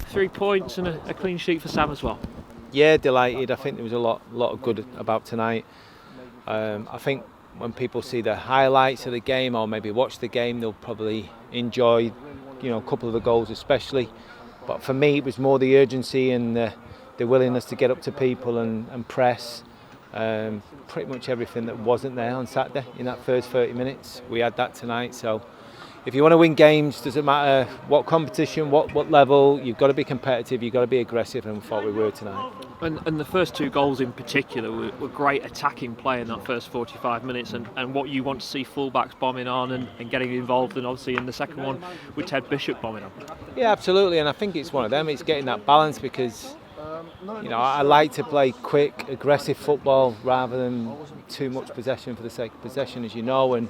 3 points and a clean sheet for Sam as well. Yeah, delighted. I think there was a lot of good about tonight. I think when people see the highlights of the game or maybe watch the game, they'll probably enjoy, a couple of the goals especially. But for me, it was more the urgency and the willingness to get up to people and press. Pretty much everything that wasn't there on Saturday in that first 30 minutes, we had that tonight. So if you want to win games, doesn't matter what competition, what level, you've got to be competitive, you've got to be aggressive, and we thought we were tonight. And the first 2 goals in particular were great attacking play in that first 45 minutes and what you want to see fullbacks bombing on and getting involved, and obviously in the second one with Ted Bishop bombing on. Yeah, absolutely, and I think it's one of them, it's getting that balance because I like to play quick, aggressive football rather than too much possession for the sake of possession, as you know, and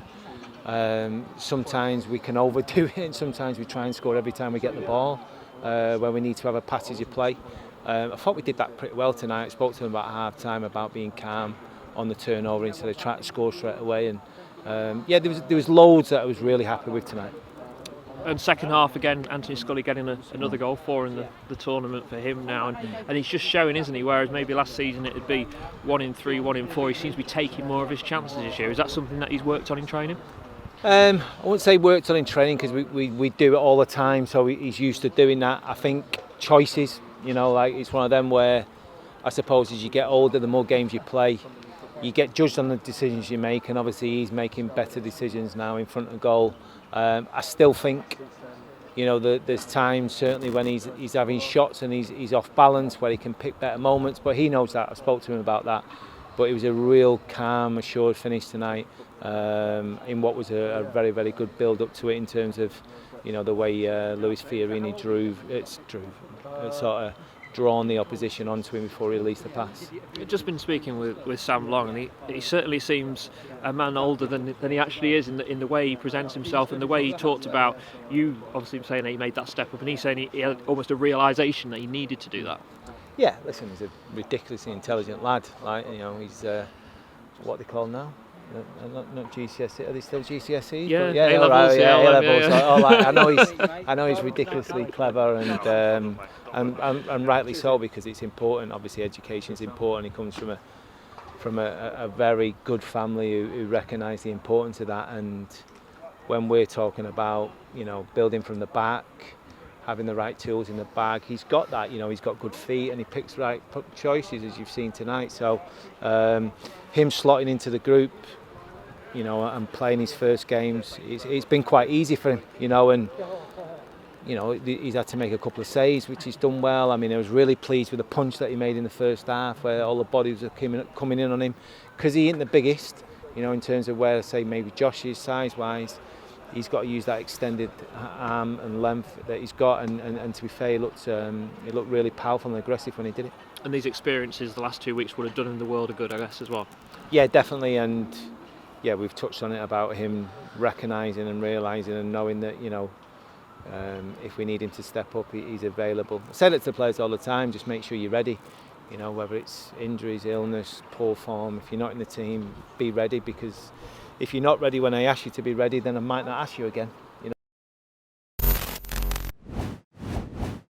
sometimes we can overdo it and sometimes we try and score every time we get the ball when we need to have a passage of play. I thought we did that pretty well tonight. I spoke to him about half time about being calm on the turnover instead of trying to score straight away, and there was loads that I was really happy with tonight. And second half again, Anthony Scully getting another goal in the tournament for him now, and he's just showing, isn't he? Whereas maybe last season it would be 1 in 3, 1 in 4. He seems to be taking more of his chances this year. Is that something that he's worked on in training? I wouldn't say worked on in training because we do it all the time, so he's used to doing that. I think choices, it's one of them where I suppose as you get older, the more games you play, you get judged on the decisions you make, and obviously he's making better decisions now in front of goal. I still think, there's times certainly when he's having shots and he's off balance where he can pick better moments, but he knows that. I spoke to him about that. But it was a real calm, assured finish tonight in what was a very, very good build-up to it in terms of, the way Luis Fiorini sort of drawn the opposition onto him before he released the pass. I've just been speaking with Sam Long, and he certainly seems a man older than he actually is in the way he presents himself and the way he talked about you obviously saying that he made that step up, and he's saying he had almost a realisation that he needed to do that. Yeah, listen, he's a ridiculously intelligent lad. He's what they call now. Not GCSE. Are they still GCSEs? Yeah, yeah, A-levels. I know he's ridiculously clever and rightly so, because it's important. Obviously, education is important. He comes from a very good family who recognise the importance of that. And when we're talking about building from the back, having the right tools in the bag, he's got that. He's got good feet and he picks right choices, as you've seen tonight. So him slotting into the group, and playing his first games, it's been quite easy for him, and he's had to make a couple of saves, which he's done well. I mean, I was really pleased with the punch that he made in the first half, where all the bodies are coming in on him, because he ain't the biggest, in terms of where, say, maybe Josh is size-wise. He's got to use that extended arm and length that he's got, and to be fair, he looked really powerful and aggressive when he did it. And these experiences the last 2 weeks would have done him the world of good, I guess, as well. Yeah, definitely, and yeah, we've touched on it about him recognising and realising and knowing that, if we need him to step up, he's available. I said it to players all the time, just make sure you're ready. Whether it's injuries, illness, poor form, if you're not in the team, be ready, because if you're not ready when I ask you to be ready, then I might not ask you again.